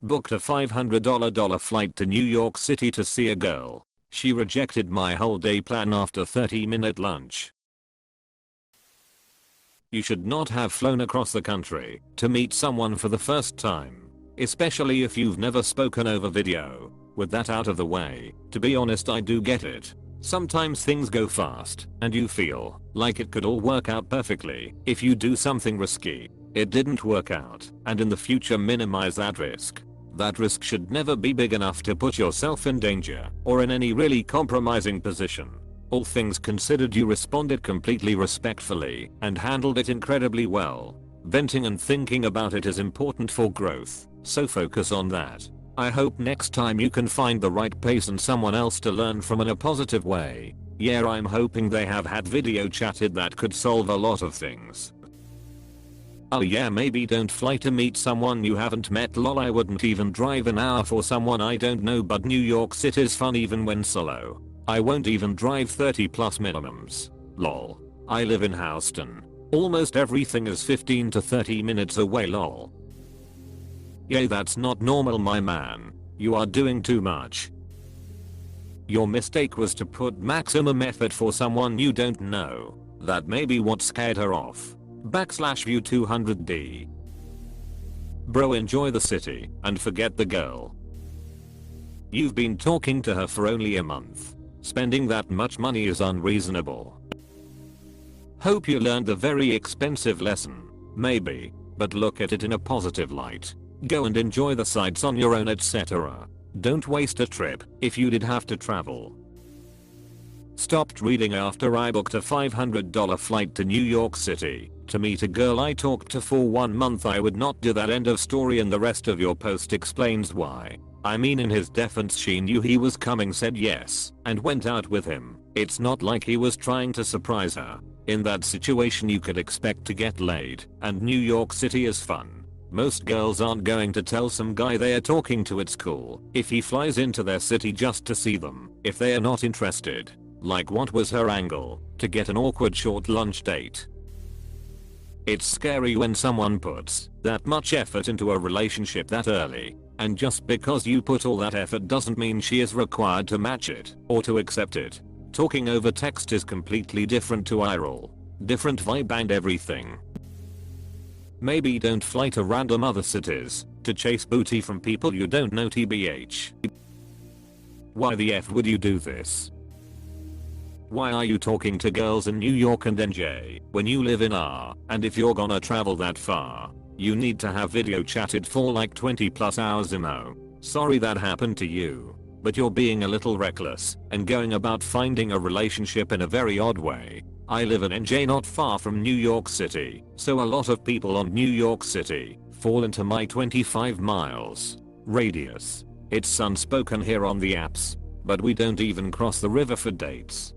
Booked a $500 flight to New York City to see a girl. She rejected my whole day plan after 30-minute lunch. You should not have flown across the country to meet someone for the first time, especially if you've never spoken over video. With that out of the way, to be honest, I do get it. Sometimes things go fast and you feel like it could all work out perfectly if you do something risky. It didn't work out, and in the future minimize that risk. That risk should never be big enough to put yourself in danger or in any really compromising position. All things considered, you responded completely respectfully and handled it incredibly well. Venting and thinking about it is important for growth, so focus on that. I hope next time you can find the right pace and someone else to learn from in a positive way. Yeah, I'm hoping they have had video chatted. That could solve a lot of things. Oh yeah, maybe don't fly to meet someone you haven't met. Lol, I wouldn't even drive an hour for someone I don't know, but New York City's fun even when solo. I won't even drive 30 plus minimums. Lol. I live in Houston. Almost everything is 15 to 30 minutes away. Lol. Yay, that's not normal, my man. You are doing too much. Your mistake was to put maximum effort for someone you don't know. That may be what scared her off. /view 200D. Bro, enjoy the city and forget the girl. You've been talking to her for only a month. Spending that much money is unreasonable. Hope you learned a very expensive lesson. Maybe, but look at it in a positive light. Go and enjoy the sights on your own, etc. Don't waste a trip if you did have to travel. Stopped reading after I booked a $500 flight to New York City to meet a girl I talked to for 1 month. I would not do that. End of story. And the rest of your post explains why. I mean, in his defense, she knew he was coming, said yes, and went out with him. It's not like he was trying to surprise her. In that situation you could expect to get laid, and New York City is fun. Most girls aren't going to tell some guy they are talking to at school if he flies into their city just to see them if they are not interested. Like, what was her angle? To get an awkward short lunch date? It's scary when someone puts that much effort into a relationship that early, and just because you put all that effort doesn't mean she is required to match it or to accept it. Talking over text is completely different to IRL. Different vibe and everything. Maybe don't fly to random other cities to chase booty from people you don't know, tbh. Why the F would you do this? Why are you talking to girls in New York and NJ when you live in R, and if you're gonna travel that far, you need to have video chatted for like 20 plus hours? Sorry that happened to you, but you're being a little reckless and going about finding a relationship in a very odd way. I live in NJ, not far from New York City, so a lot of people on New York City fall into my 25 miles radius. It's unspoken here on the apps, but we don't even cross the river for dates.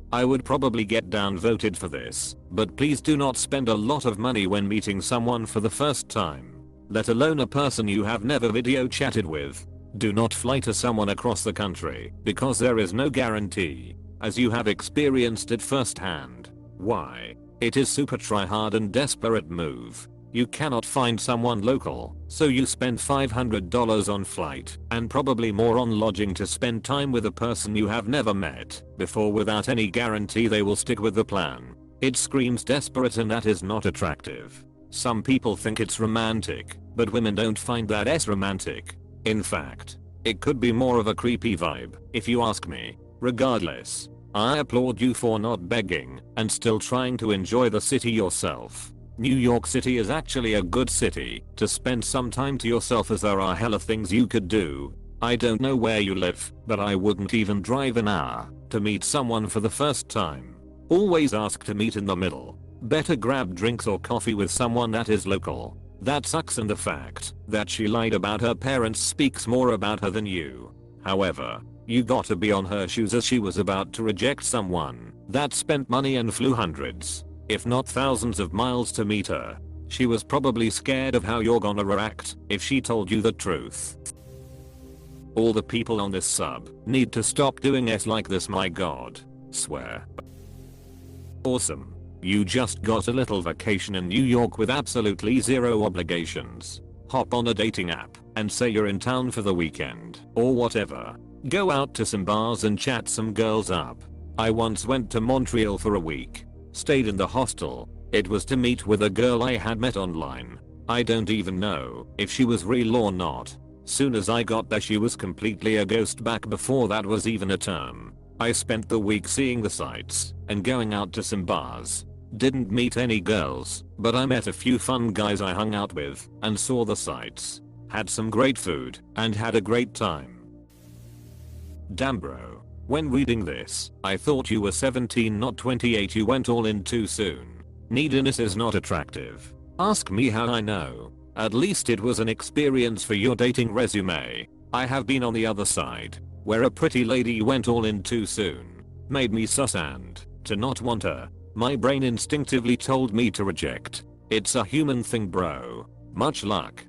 I would probably get downvoted for this, but please do not spend a lot of money when meeting someone for the first time, let alone a person you have never video chatted with. Do not fly to someone across the country because there is no guarantee, as you have experienced it firsthand. Why? It is super try hard and desperate move. You cannot find someone local, so you spend $500 on flight and probably more on lodging to spend time with a person you have never met before without any guarantee they will stick with the plan. It screams desperate, and that is not attractive. Some people think it's romantic, but women don't find that as romantic. In fact, it could be more of a creepy vibe, if you ask me. Regardless, I applaud you for not begging and still trying to enjoy the city yourself. New York City is actually a good city to spend some time to yourself, as there are hella things you could do. I don't know where you live, but I wouldn't even drive an hour to meet someone for the first time. Always ask to meet in the middle. Better grab drinks or coffee with someone that is local. That sucks, and the fact that she lied about her parents speaks more about her than you. However, you gotta be on her shoes, as she was about to reject someone that spent money and flew hundreds, if not thousands of miles to meet her. She was probably scared of how you're gonna react if she told you the truth. All the people on this sub need to stop doing it like this, my god. Swear. Awesome. You just got a little vacation in New York with absolutely zero obligations. Hop on a dating app and say you're in town for the weekend or whatever. Go out to some bars and chat some girls up. I once went to Montreal for a week. Stayed in the hostel. It was to meet with a girl I had met online. I don't even know if she was real or not. Soon as I got there she was completely a ghost. Back before that was even a term. I spent the week seeing the sights and going out to some bars. Didn't meet any girls, but I met a few fun guys I hung out with and saw the sights. Had some great food and had a great time. Damn bro. When reading this, I thought you were 17 not 28. You went all in too soon. Neediness is not attractive. Ask me how I know. At least it was an experience for your dating resume. I have been on the other side, where a pretty lady went all in too soon. Made me sus and to not want her. My brain instinctively told me to reject. It's a human thing bro. Much luck.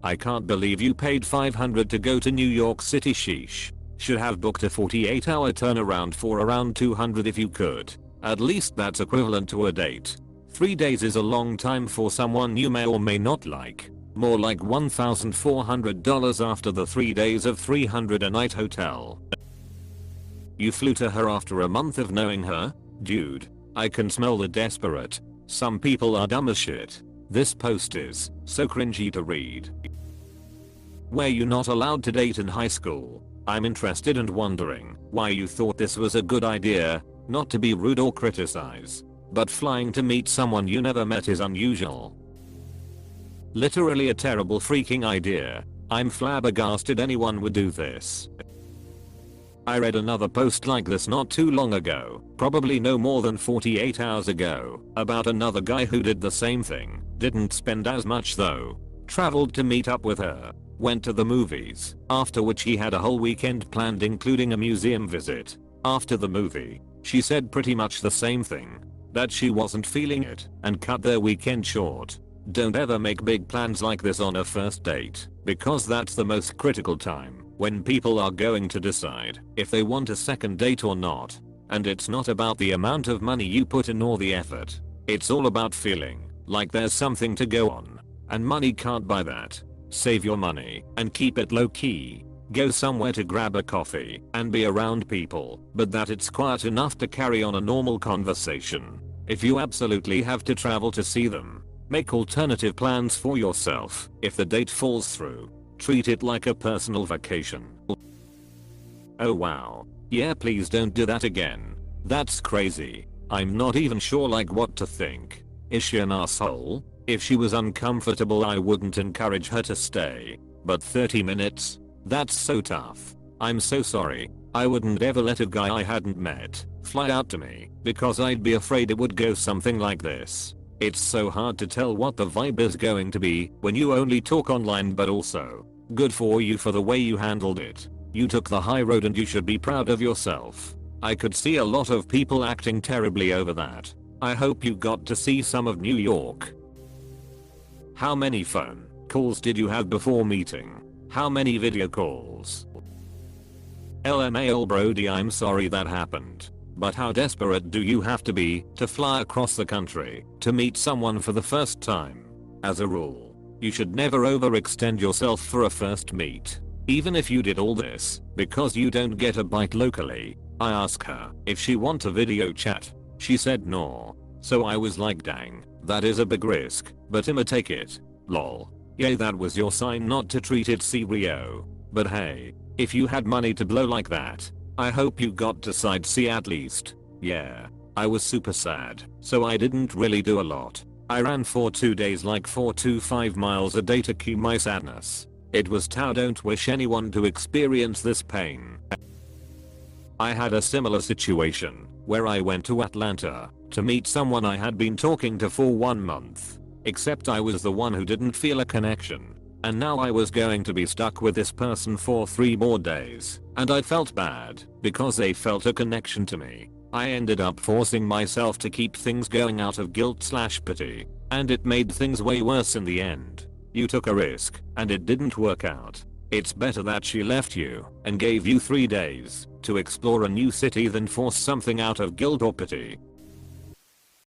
I can't believe you paid $500 to go to New York City. Sheesh. Should have booked a 48-hour turnaround for around $200 if you could. At least that's equivalent to a date. 3 days is a long time for someone you may or may not like. More like $1,400 after the 3 days of $300 a night hotel. You flew to her after a month of knowing her? Dude, I can smell the desperate. Some people are dumb as shit. This post is so cringy to read. Were you not allowed to date in high school? I'm interested and wondering why you thought this was a good idea. Not to be rude or criticize, but flying to meet someone you never met is unusual. Literally a terrible freaking idea. I'm flabbergasted anyone would do this. I read another post like this not too long ago, probably no more than 48 hours ago, about another guy who did the same thing. Didn't spend as much though. Traveled to meet up with her. Went to the movies, after which he had a whole weekend planned including a museum visit. After the movie, she said pretty much the same thing. That she wasn't feeling it and cut their weekend short. Don't ever make big plans like this on a first date, because that's the most critical time when people are going to decide if they want a second date or not. And it's not about the amount of money you put in or the effort. It's all about feeling like there's something to go on. And money can't buy that. Save your money and keep it low key. Go somewhere to grab a coffee and be around people, but that it's quiet enough to carry on a normal conversation. If you absolutely have to travel to see them, make alternative plans for yourself. If the date falls through, treat it like a personal vacation. Oh wow. Yeah, please don't do that again. That's crazy. I'm not even sure like what to think. Is she an asshole? If she was uncomfortable I wouldn't encourage her to stay. But 30 minutes? That's so tough. I'm so sorry. I wouldn't ever let a guy I hadn't met fly out to me because I'd be afraid it would go something like this. It's so hard to tell what the vibe is going to be when you only talk online, but also, good for you for the way you handled it. You took the high road and you should be proud of yourself. I could see a lot of people acting terribly over that. I hope you got to see some of New York. How many phone calls did you have before meeting? How many video calls? LMAO Brody, I'm sorry that happened. But how desperate do you have to be to fly across the country to meet someone for the first time? As a rule, you should never overextend yourself for a first meet. Even if you did all this because you don't get a bite locally. I asked her if she want a video chat. She said no. So I was like, dang, that is a big risk, but I'ma take it. Lol. Yeah, that was your sign not to treat it serio. But hey, if you had money to blow like that, I hope you got to sightsee at least. Yeah, I was super sad, so I didn't really do a lot. I ran for 2 days like 4 to 5 miles a day to keep my sadness. It was tough. Don't wish anyone to experience this pain. I had a similar situation where I went to Atlanta to meet someone I had been talking to for 1 month. Except I was the one who didn't feel a connection. And now I was going to be stuck with this person for 3 more days. And I felt bad because they felt a connection to me. I ended up forcing myself to keep things going out of guilt/pity. And it made things way worse in the end. You took a risk and it didn't work out. It's better that she left you and gave you 3 days to explore a new city than force something out of guilt or pity.